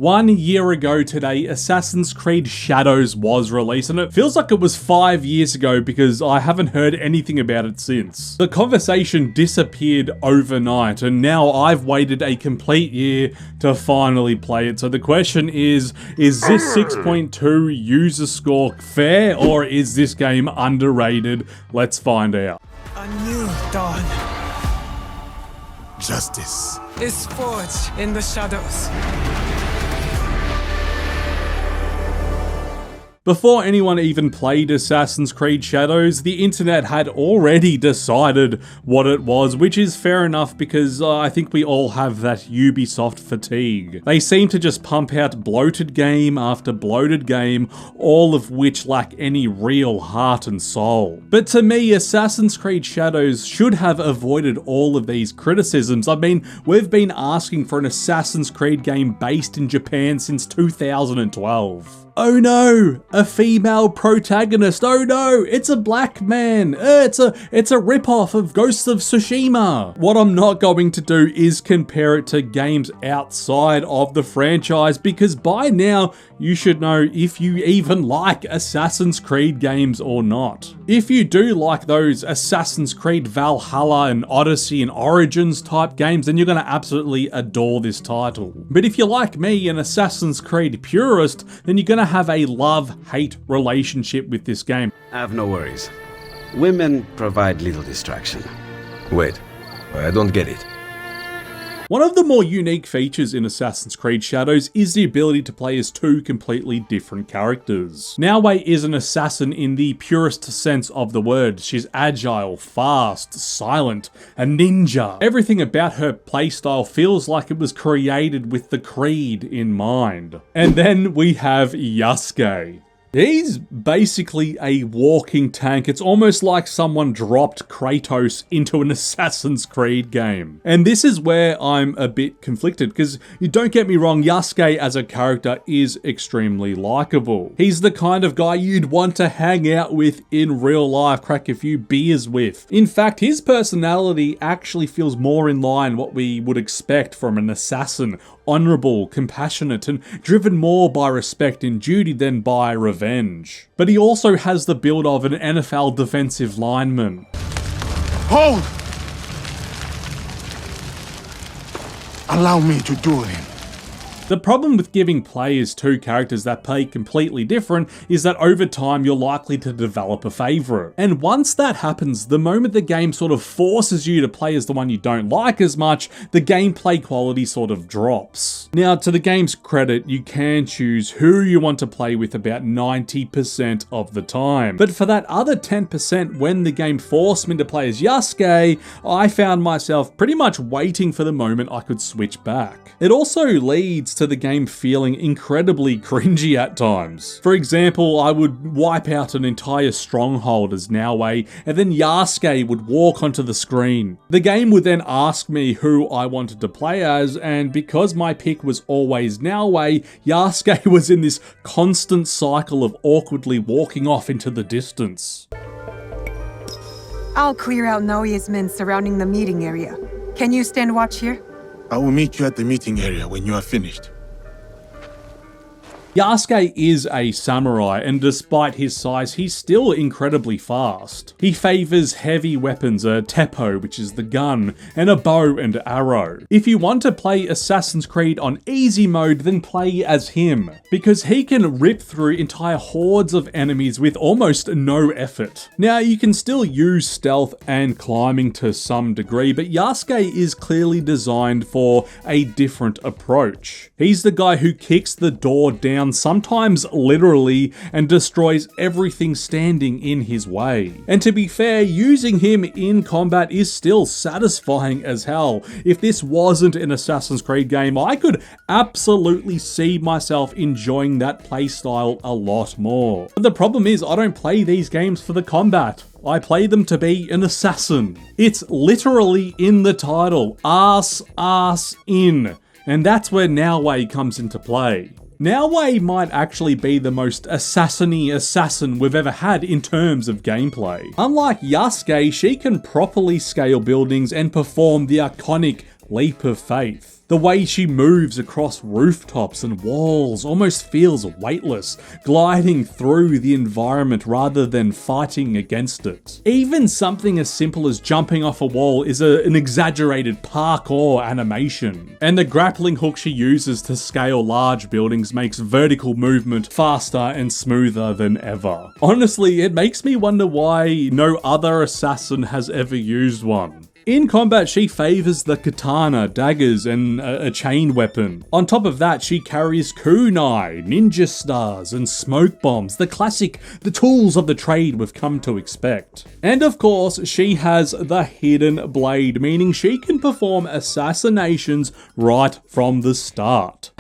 1 year ago today, Assassin's Creed Shadows was released, and it feels like it was 5 years ago because I haven't heard anything about it since. The conversation disappeared overnight, and now I've waited a complete year to finally play it. So the question is this 6.2 user score fair, or is this game underrated? Let's find out. A new dawn Justice is forged in the shadows. Before anyone even played Assassin's Creed Shadows, the internet had already decided what it was, which is fair enough because I think we all have that Ubisoft fatigue. They seem to just pump out bloated game after bloated game, all of which lack any real heart and soul. But to me, Assassin's Creed Shadows should have avoided all of these criticisms. I mean, we've been asking for an Assassin's Creed game based in Japan since 2012. Oh no, a female protagonist. Oh no, it's a black man. It's a rip-off of Ghosts of Tsushima. What I'm not going to do is compare it to games outside of the franchise, because by now you should know if you even like Assassin's Creed games or not. If you do like those Assassin's Creed Valhalla and Odyssey and Origins type games, then you're going to absolutely adore this title. But if you're like me, an Assassin's Creed purist, then you're going to have a love-hate relationship with this game. Have no worries. Women provide little distraction. Wait, I don't get it. One of the more unique features in Assassin's Creed Shadows is the ability to play as two completely different characters. Naoe is an assassin in the purest sense of the word. She's agile, fast, silent, a ninja. Everything about her playstyle feels like it was created with the Creed in mind. And then we have Yasuke. He's basically a walking tank. It's almost like someone dropped Kratos into an Assassin's Creed game. And this is where I'm a bit conflicted, because you don't get me wrong, Yasuke as a character is extremely likable. He's the kind of guy you'd want to hang out with in real life, crack a few beers with. In fact, his personality actually feels more in line what we would expect from an assassin. Honourable, compassionate, and driven more by respect and duty than by revenge. But he also has the build of an NFL defensive lineman. Hold! Allow me to duel him. The problem with giving players two characters that play completely different is that over time you're likely to develop a favourite. And once that happens, the moment the game sort of forces you to play as the one you don't like as much, the gameplay quality sort of drops. Now, to the game's credit, you can choose who you want to play with about 90% of the time. But for that other 10%, when the game forced me to play as Yasuke, I found myself pretty much waiting for the moment I could switch back. It also leads to the game feeling incredibly cringy at times. For example, I would wipe out an entire stronghold as Naoe, and then Yasuke would walk onto the screen. The game would then ask me who I wanted to play as, and because my pick was always Naoe, Yasuke was in this constant cycle of awkwardly walking off into the distance. I'll clear out Naoe's men surrounding the meeting area. Can you stand watch here? I will meet you at the meeting area when you are finished. Yasuke is a samurai, and despite his size, he's still incredibly fast. He favours heavy weapons, a teppo, which is the gun, and a bow and arrow. If you want to play Assassin's Creed on easy mode, then play as him, because he can rip through entire hordes of enemies with almost no effort. Now, you can still use stealth and climbing to some degree, but Yasuke is clearly designed for a different approach. He's the guy who kicks the door down, sometimes literally, and destroys everything standing in his way. And to be fair, using him in combat is still satisfying as hell. If this wasn't an Assassin's Creed game, I could absolutely see myself enjoying that playstyle a lot more. But the problem is, I don't play these games for the combat. I play them to be an assassin. It's literally in the title, ass in. And that's where Naoe comes into play. Naoe might actually be the most assassiny assassin we've ever had in terms of gameplay. Unlike Yasuke, she can properly scale buildings and perform the iconic leap of faith. The way she moves across rooftops and walls almost feels weightless, gliding through the environment rather than fighting against it. Even something as simple as jumping off a wall is an exaggerated parkour animation. And the grappling hook she uses to scale large buildings makes vertical movement faster and smoother than ever. Honestly, it makes me wonder why no other assassin has ever used one. In combat, she favours the katana, daggers, and a chain weapon. On top of that, she carries kunai, ninja stars, and smoke bombs, the tools of the trade we've come to expect. And of course, she has the hidden blade, meaning she can perform assassinations right from the start.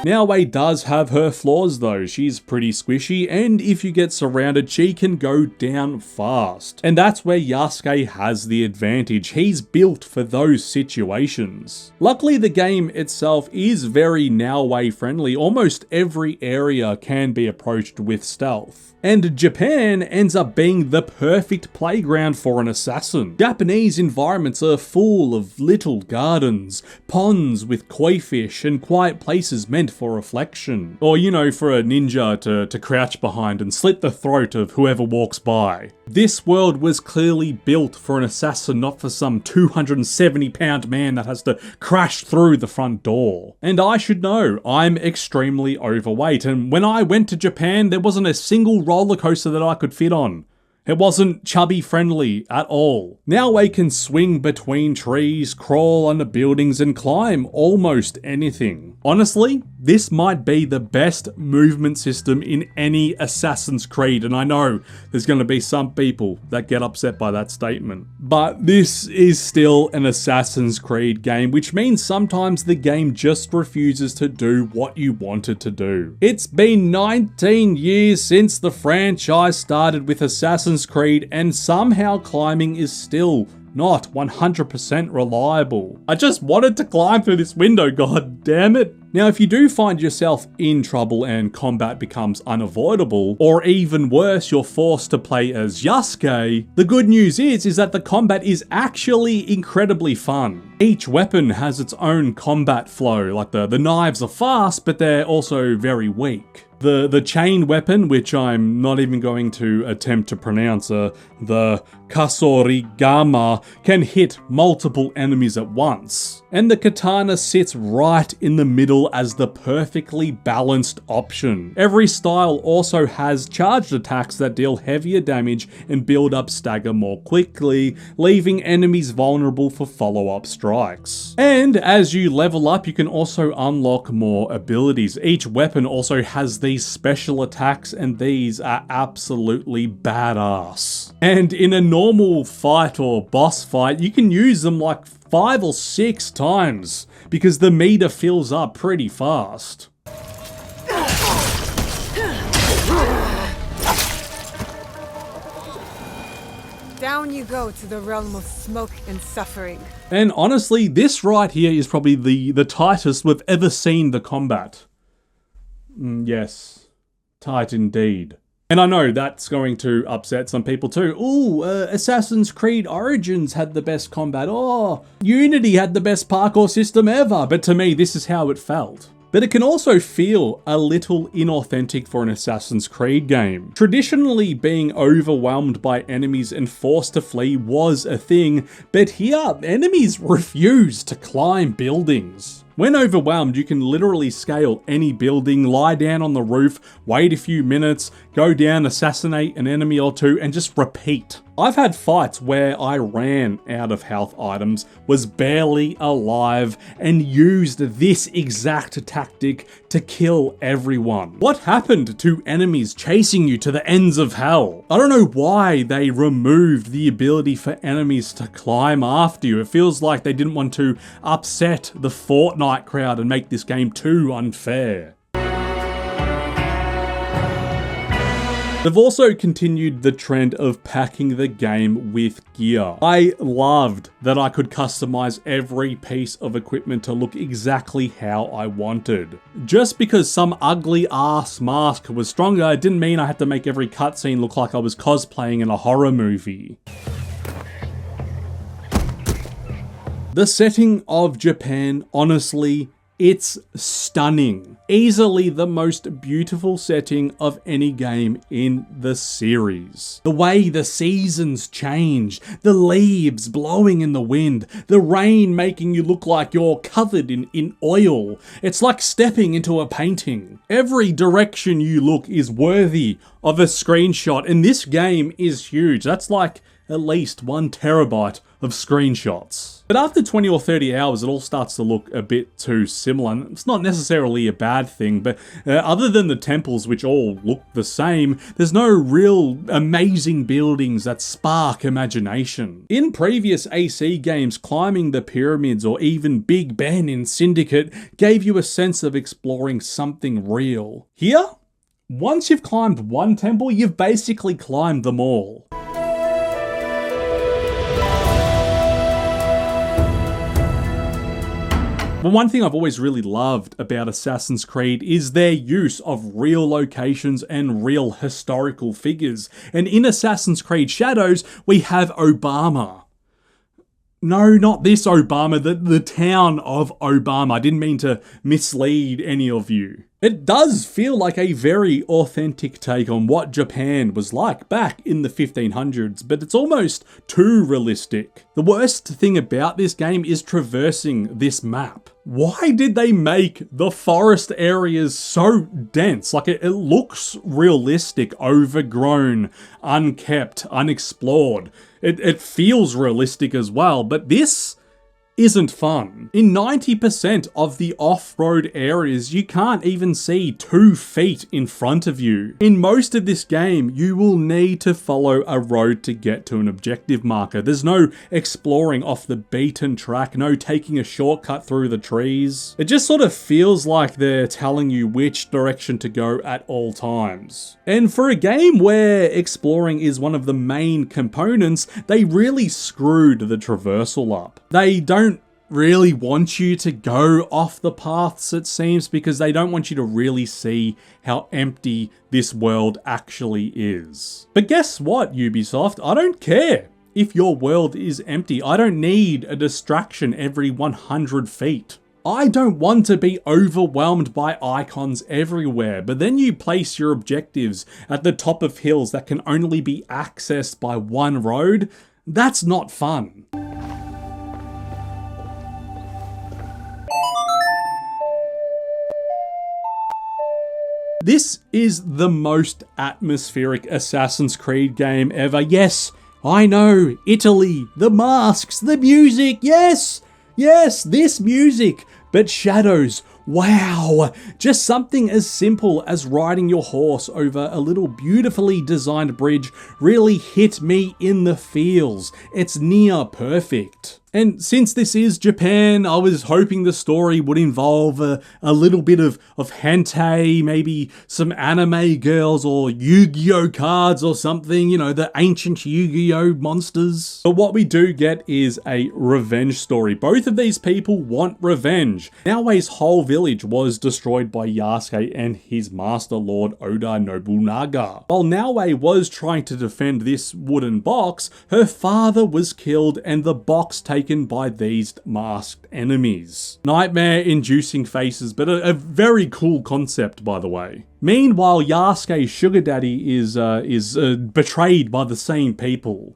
Naoe does have her flaws though. She's pretty squishy, and if you get surrounded, she can go down fast. And that's where Yasuke has the advantage. He's built for those situations. Luckily, the game itself is very Naoe friendly. Almost every area can be approached with stealth. And Japan ends up being the perfect playground for an assassin. Japanese environments are full of little gardens, ponds with koi fish, and quiet places meant for reflection. Or, you know, for a ninja to crouch behind and slit the throat of whoever walks by. This world was clearly built for an assassin, not for some 270-pound man that has to crash through the front door. And I should know, I'm extremely overweight, and when I went to Japan, there wasn't a single roller coaster that I could fit on. It wasn't chubby friendly at all. Naoe can swing between trees, crawl under buildings, and climb almost anything. Honestly, this might be the best movement system in any Assassin's Creed, and I know there's going to be some people that get upset by that statement. But this is still an Assassin's Creed game, which means sometimes the game just refuses to do what you want it to do. It's been 19 years since the franchise started with Assassin's Creed, and somehow climbing is still not 100% reliable. I just wanted to climb through this window, god damn it. Now, if you do find yourself in trouble and combat becomes unavoidable, or even worse, you're forced to play as Yasuke, the good news is that the combat is actually incredibly fun. Each weapon has its own combat flow, like the knives are fast, but they're also very weak. The chain weapon, which I'm not even going to attempt to pronounce, the Kasorigama, can hit multiple enemies at once. And the katana sits right in the middle as the perfectly balanced option. Every style also has charged attacks that deal heavier damage and build up stagger more quickly, leaving enemies vulnerable for follow-up strikes. And as you level up, you can also unlock more abilities. Each weapon also has these special attacks, and these are absolutely badass. And in a normal fight or boss fight, you can use them like 5 or 6 times because the meter fills up pretty fast. Down you go to the realm of smoke and suffering. And honestly, this right here is probably the tightest we've ever seen the combat. Yes, tight indeed. And I know that's going to upset some people too. Ooh, Assassin's Creed Origins had the best combat. Oh, Unity had the best parkour system ever. But to me, this is how it felt. But it can also feel a little inauthentic for an Assassin's Creed game. Traditionally, being overwhelmed by enemies and forced to flee was a thing, but here, enemies refuse to climb buildings. When overwhelmed, you can literally scale any building, lie down on the roof, wait a few minutes, go down, assassinate an enemy or two, and just repeat. I've had fights where I ran out of health items, was barely alive, and used this exact tactic to kill everyone. What happened to enemies chasing you to the ends of hell? I don't know why they removed the ability for enemies to climb after you. It feels like they didn't want to upset the Fortnite crowd and make this game too unfair. They've also continued the trend of packing the game with gear. I loved that I could customize every piece of equipment to look exactly how I wanted. Just because some ugly ass mask was stronger, it didn't mean I had to make every cutscene look like I was cosplaying in a horror movie. The setting of Japan, honestly, it's stunning. Easily the most beautiful setting of any game in the series. The way the seasons change, the leaves blowing in the wind, the rain making you look like you're covered in oil. It's like stepping into a painting. Every direction you look is worthy of a screenshot, and this game is huge. That's like at least 1 terabyte of screenshots. But after 20 or 30 hours, it all starts to look a bit too similar. And it's not necessarily a bad thing, but other than the temples, which all look the same, there's no real amazing buildings that spark imagination. In previous AC games, climbing the pyramids or even Big Ben in Syndicate gave you a sense of exploring something real. Here, once you've climbed one temple, you've basically climbed them all. But one thing I've always really loved about Assassin's Creed is their use of real locations and real historical figures. And in Assassin's Creed Shadows, we have Obama. No, not this Obama, the town of Obama. I didn't mean to mislead any of you. It does feel like a very authentic take on what Japan was like back in the 1500s, but it's almost too realistic. The worst thing about this game is traversing this map. Why did they make the forest areas so dense? Like it looks realistic, overgrown, unkept, unexplored. It feels realistic as well, but this isn't fun. In 90% of the off-road areas, you can't even see 2 feet in front of you. In most of this game, you will need to follow a road to get to an objective marker. There's no exploring off the beaten track, no taking a shortcut through the trees. It just sort of feels like they're telling you which direction to go at all times. And for a game where exploring is one of the main components, they really screwed the traversal up. They don't really want you to go off the paths, it seems, because they don't want you to really see how empty this world actually is. But guess what, Ubisoft? I don't care if your world is empty. I don't need a distraction every 100 feet. I don't want to be overwhelmed by icons everywhere, but then you place your objectives at the top of hills that can only be accessed by one road. That's not fun. This is the most atmospheric Assassin's Creed game ever. Yes, I know, Italy, the masks, the music, yes, this music. But Shadows, wow, just something as simple as riding your horse over a little beautifully designed bridge really hit me in the feels. It's near perfect. And since this is Japan, I was hoping the story would involve a little bit of hentai, maybe some anime girls or Yu-Gi-Oh cards or something, you know, the ancient Yu-Gi-Oh monsters. But what we do get is a revenge story. Both of these people want revenge. Naoe's whole village was destroyed by Yasuke and his master lord Oda Nobunaga. While Naoe was trying to defend this wooden box, her father was killed and the box taken by these masked enemies. Nightmare-inducing faces, but a very cool concept, by the way. Meanwhile, Yasuke's sugar daddy is betrayed by the same people.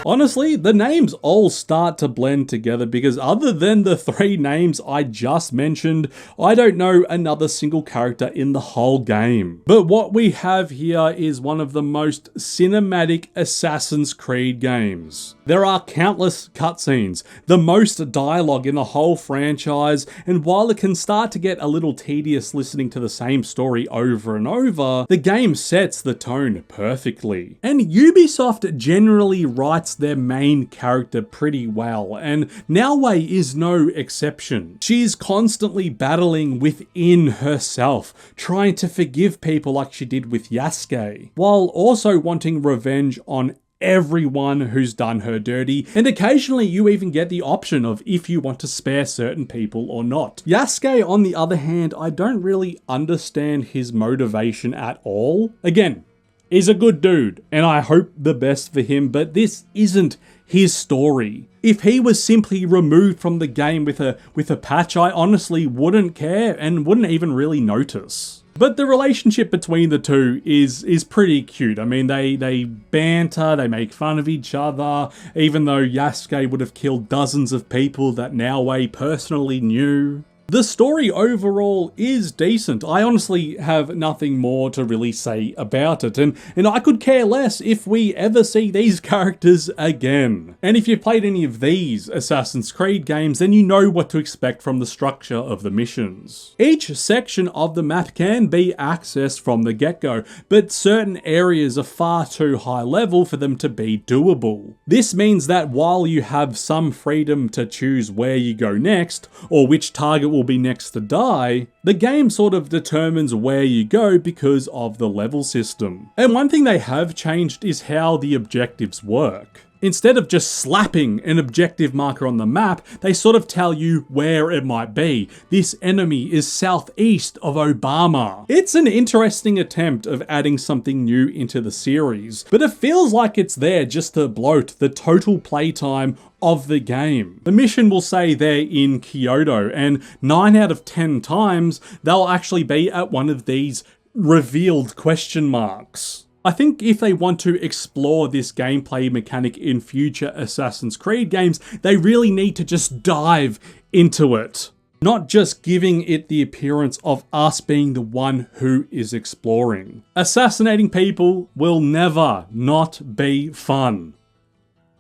Honestly, the names all start to blend together because other than the 3 names I just mentioned, I don't know another single character in the whole game. But what we have here is one of the most cinematic Assassin's Creed games. There are countless cutscenes, the most dialogue in the whole franchise, and while it can start to get a little tedious listening to the same story over and over, the game sets the tone perfectly. And Ubisoft generally writes their main character pretty well, and Naoe is no exception. She's constantly battling within herself, trying to forgive people like she did with Yasuke, while also wanting revenge on everyone who's done her dirty, and occasionally you even get the option of if you want to spare certain people or not. Yasuke, on the other hand, I don't really understand his motivation at all. Again, is a good dude, and I hope the best for him, but this isn't his story. If he was simply removed from the game with a patch, I honestly wouldn't care and wouldn't even really notice. But the relationship between the two is pretty cute. I mean, they banter, they make fun of each other, even though Yasuke would have killed dozens of people that Naoe personally knew. The story overall is decent. I honestly have nothing more to really say about it, and I could care less if we ever see these characters again. And if you've played any of these Assassin's Creed games, then you know what to expect from the structure of the missions. Each section of the map can be accessed from the get-go, but certain areas are far too high level for them to be doable. This means that while you have some freedom to choose where you go next, or which target will be next to die, the game sort of determines where you go because of the level system. And one thing they have changed is how the objectives work. Instead of just slapping an objective marker on the map, they sort of tell you where it might be. This enemy is southeast of Obama. It's an interesting attempt of adding something new into the series, but it feels like it's there just to bloat the total playtime of the game. The mission will say they're in Kyoto, and 9 out of 10 times they'll actually be at one of these revealed question marks. I think if they want to explore this gameplay mechanic in future Assassin's Creed games, they really need to just dive into it. Not just giving it the appearance of us being the one who is exploring. Assassinating people will never not be fun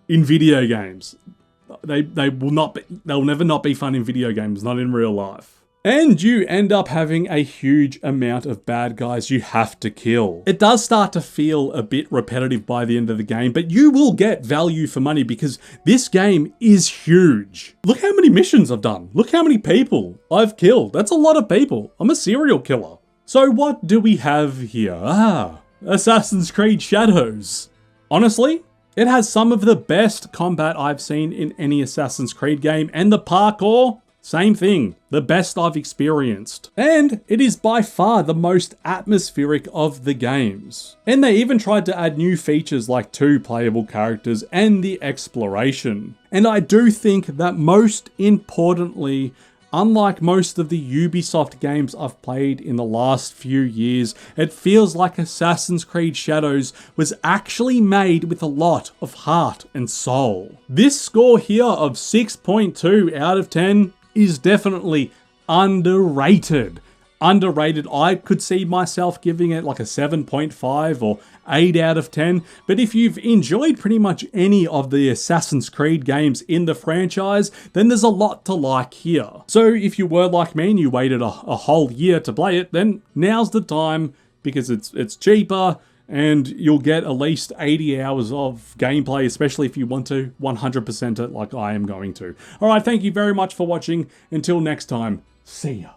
in video games. They'll never not be fun in video games, not in real life. And you end up having a huge amount of bad guys you have to kill. It does start to feel a bit repetitive by the end of the game, but you will get value for money because this game is huge. Look how many missions I've done. Look how many people I've killed. That's a lot of people. I'm a serial killer. So what do we have here? Assassin's Creed Shadows. Honestly, it has some of the best combat I've seen in any Assassin's Creed game, and the parkour, same thing, the best I've experienced. And it is by far the most atmospheric of the games. And they even tried to add new features like 2 playable characters and the exploration. And I do think that most importantly, unlike most of the Ubisoft games I've played in the last few years, it feels like Assassin's Creed Shadows was actually made with a lot of heart and soul. This score here of 6.2 out of 10 is definitely underrated. I could see myself giving it like a 7.5 or 8 out of 10. But if you've enjoyed pretty much any of the Assassin's Creed games in the franchise, then there's a lot to like here. So if you were like me and you waited a whole year to play it, then now's the time because it's cheaper and you'll get at least 80 hours of gameplay, especially if you want to 100% it like I am going to. Alright, thank you very much for watching. Until next time, see ya.